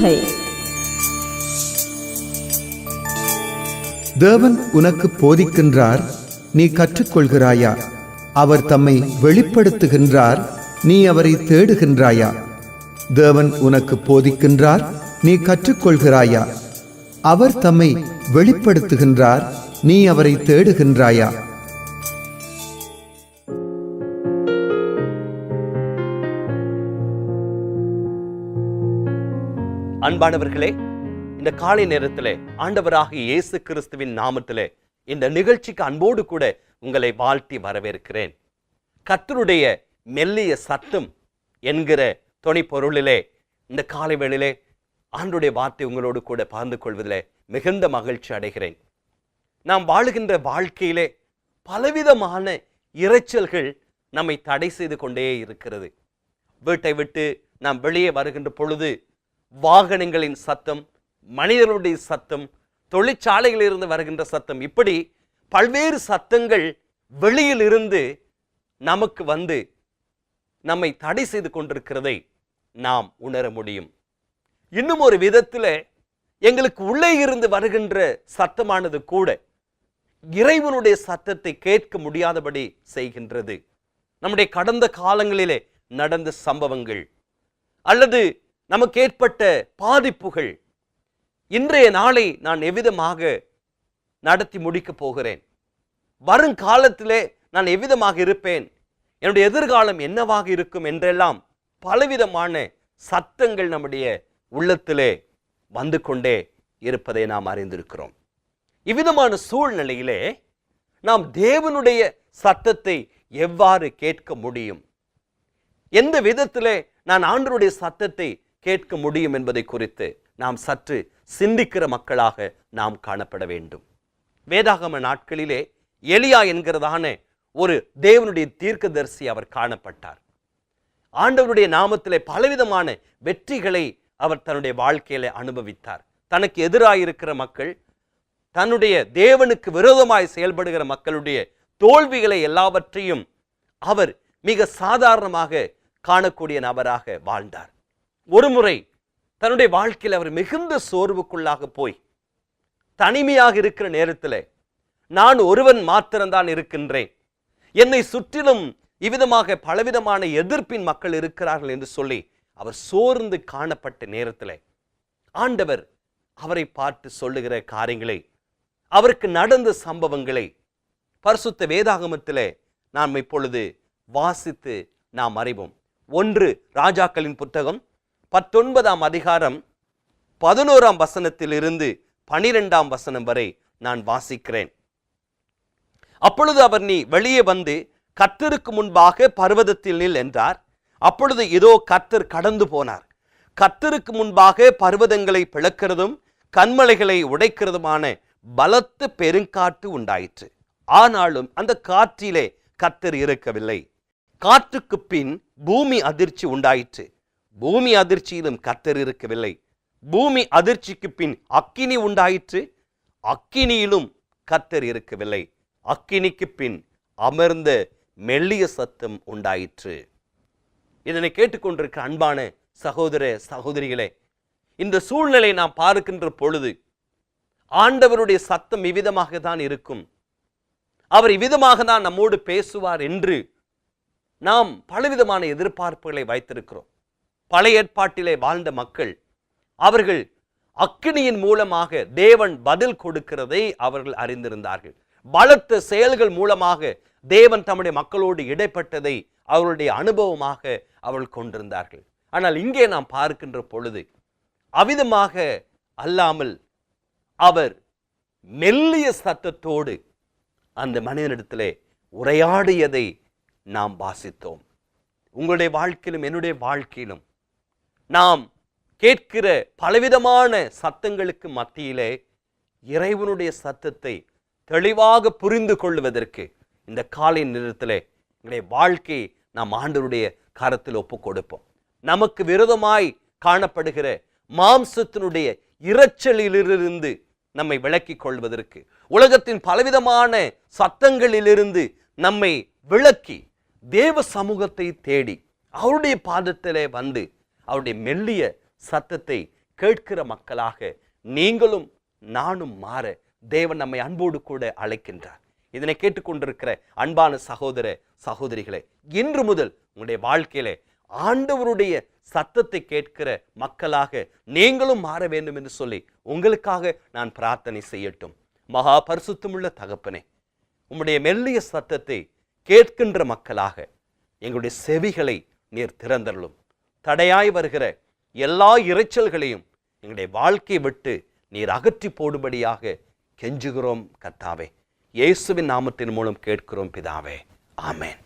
செய்திகள். தேவன் உனக்கு போதிக்கின்றார், நீ கற்றுக்கொள்கிறாயா? அவர் தம்மை வெளிப்படுத்துகின்றார், நீ அவரை தேடுகின்றாயா? தேவன் உனக்கு போதிக்கின்றார், நீ கற்றுக்கொள்கிறாயா? அவர் தம்மை வெளிப்படுத்துகின்றார், நீ அவரை தேடுகின்றாயா? அன்பானவர்களே, இந்த காலை நேரத்திலே ஆண்டவராகிய இயேசு கிறிஸ்துவின் நாமத்திலே இந்த நிகழ்ச்சிக்கு அன்போடு கூட உங்களை வாழ்த்தி வரவேற்கிறேன். கர்த்தருடைய மெல்லிய சத்தம் என்கிற துணை பொருளிலே இந்த காலை வேளையிலே ஆண்டவருடைய வார்த்தை உங்களோடு கூட பகிர்ந்து கொள்வதிலே மிகுந்த மகிழ்ச்சி அடைகிறேன். நாம் வாழுகின்ற வாழ்க்கையிலே பலவிதமான இரைச்சல்கள் நம்மை தடை செய்து கொண்டே இருக்கிறது. வீட்டை விட்டு நாம் வெளியே வருகின்ற பொழுது வாகனங்களின் சத்தம், மனிதர்களுடைய சத்தம், தொழிற்சாலைகளிலிருந்து வருகின்ற சத்தம், இப்படி பல்வேறு சத்தங்கள் வெளியில் இருந்து நமக்கு வந்து நம்மை தடை செய்து கொண்டிருக்கிறதை நாம் உணர முடியும். இன்னும் ஒரு விதத்தில் எங்களுக்கு உள்ளே இருந்து வருகின்ற சத்தமானது கூட இறைவனுடைய சத்தத்தை கேட்க முடியாதபடி செய்கின்றது. நம்முடைய கடந்த காலங்களிலே நடந்த சம்பவங்கள் அல்லது நமக்கு ஏற்பட்ட பாதிப்புகள், இன்றைய நாளை நான் எவ்விதமாக நடத்தி முடிக்கப் போகிறேன், வருங்காலத்திலே நான் எவ்விதமாக இருப்பேன், என்னுடைய எதிர்காலம் என்னவாக இருக்கும் என்றெல்லாம் பலவிதமான சத்தங்கள் நம்முடைய உள்ளத்திலே வந்து கொண்டே இருப்பதை நாம் அறிந்திருக்கிறோம். இவ்விதமான சூழ்நிலையிலே நாம் தேவனுடைய சத்தத்தை எவ்வாறு கேட்க முடியும், எந்த விதத்திலே நான் ஆண்டவருடைய சத்தத்தை கேட்க முடியும் என்பதை குறித்து நாம் சற்று சிந்திக்கிற மக்களாக நாம் காணப்பட வேண்டும். வேதாகம நாட்களிலே எலியா என்கிறதான ஒரு தேவனுடைய தீர்க்கதரிசி அவர் காணப்பட்டார். ஆண்டவருடைய நாமத்திலே பலவிதமான வெற்றிகளை அவர் தன்னுடைய வாழ்க்கையில அனுபவித்தார். தனக்கு எதிராயிருக்கிற மக்கள், தன்னுடைய தேவனுக்கு விரோதமாய் செயல்படுகிற மக்களுடைய தோல்விகளை எல்லாவற்றையும் அவர் மிக சாதாரணமாக காணக்கூடிய நபராக வாழ்ந்தார். ஒரு முறை தன்னுடைய வாழ்க்கையில் அவர் மிகுந்த சோர்வுக்குள்ளாக போய் தனிமையாக இருக்கிற நேரத்தில், நான் ஒருவன் மாத்திரம்தான் இருக்கின்றேன், என்னை சுற்றிலும் இவ்விதமாக பலவிதமான எதிர்ப்பின் மக்கள் இருக்கிறார்கள் என்று சொல்லி அவர் சோர்ந்து காணப்பட்ட நேரத்தில் ஆண்டவர் அவரை பார்த்து சொல்லுகிற காரியங்களை, அவருக்கு நடந்த சம்பவங்களை பரிசுத்த வேதாகமத்திலே நாம் இப்பொழுது வாசித்து நாம் அறிவோம். 1 ராஜாக்களின் புத்தகம் 19ஆம் அதிகாரம் 11ஆம் வசனத்திலிருந்து 12ஆம் வசனம் வரை நான் வாசிக்கிறேன். அப்பொழுது அவர், நீ வெளியே வந்து கர்த்தருக்கு முன்பாக பர்வதத்தில் நில் என்றார். அப்பொழுது இதோ கர்த்தர் கடந்து போனார். கர்த்தருக்கு முன்பாக பர்வதங்களை பிளக்கிறதும் கன்மலைகளை உடைக்கிறதுமான பலத்த பெருங்காற்று உண்டாயிற்று. ஆனாலும் அந்த காற்றிலே கர்த்தர் இருக்கவில்லை. காற்றுக்கு பின் பூமி அதிர்ச்சி உண்டாயிற்று. பூமி அதிர்ச்சியிலும் கர்த்தர் இருக்கவில்லை. பூமி அதிர்ச்சிக்கு பின் அக்கினி உண்டாயிற்று. அக்கினியிலும் கர்த்தர் இருக்கவில்லை. அக்கினிக்கு பின் அமர்ந்த மெல்லிய சத்தம் உண்டாயிற்று. இதனை கேட்டுக்கொண்டிருக்க அன்பான சகோதர சகோதரிகளே, இந்த சூழ்நிலை நாம் பார்க்கின்ற பொழுது ஆண்டவருடைய சத்தம் இவ்விதமாக தான் இருக்கும், அவர் இவ்விதமாக தான் நம்மோடு பேசுவார் என்று நாம் பலவிதமான எதிர்பார்ப்புகளை வைத்திருக்கிறோம். பழைய ஏற்பாட்டிலே வாழ்ந்த மக்கள், அவர்கள் அக்கினியின் மூலமாக தேவன் பதில் கொடுக்கிறதை அவர்கள் அறிந்திருந்தார்கள். பலத்த செயல்கள் மூலமாக தேவன் தம்முடைய மக்களோடு இடைப்பட்டதை அவர்களுடைய அனுபவமாக அவர்கள் கொண்டிருந்தார்கள். ஆனால் இங்கே நாம் பார்க்கின்ற பொழுது அவ்விதமாக அல்லாமல் அவர் மெல்லிய சத்தத்தோடு அந்த மனிதனிடத்திலே உரையாடியதை நாம் வாசித்தோம். உங்களுடைய வாழ்க்கையிலும் என்னுடைய வாழ்க்கையிலும் நாம் கேட்கிற பலவிதமான சத்தங்களுக்கு மத்தியிலே இறைவனுடைய சத்தத்தை தெளிவாக புரிந்து கொள்வதற்கு இந்த காலை நேரத்திலே எங்களுடைய வாழ்க்கையை நாம் ஆண்டவருடைய கரத்தில் ஒப்பு கொடுப்போம். நமக்கு விரோதமாய் காணப்படுகிற மாம்சத்தினுடைய இரைச்சலிலிருந்து நம்மை விலக்கிக் கொள்வதற்கு, உலகத்தின் பலவிதமான சத்தங்களிலிருந்து நம்மை விலக்கி தேவ சமூகத்தை தேடி அவருடைய பாதத்திலே வந்து அவருடைய மெல்லிய சத்தத்தை கேட்கிற மக்களாக நீங்களும் நானும் மாற தேவன் நம்மை அன்போடு கூட அழைக்கின்றார். இதனை கேட்டுக்கொண்டிருக்கிற அன்பான சகோதர சகோதரிகளே, இன்று முதல் உங்களுடைய வாழ்க்கையிலே ஆண்டவருடைய சத்தத்தை கேட்கிற மக்களாக நீங்களும் மாற வேண்டும் என்று சொல்லி உங்களுக்காக நான் பிரார்த்தனை செய்யட்டும். மகா பரிசுத்தமுள்ள தகப்பனே, உம்முடைய மெல்லிய சத்தத்தை கேட்கின்ற மக்களாக எங்களுடைய செவிகளை நீர் திறந்தருளும். தடையாய் வருகிற எல்லா இரைச்சல்களையும் எங்களுடைய வாழ்க்கையை விட்டு நீர் அகற்றி போடும்படியாக கெஞ்சுகிறோம் கர்த்தாவே. இயேசுவின் நாமத்தின் மூலம் கேட்கிறோம் பிதாவே. ஆமென்.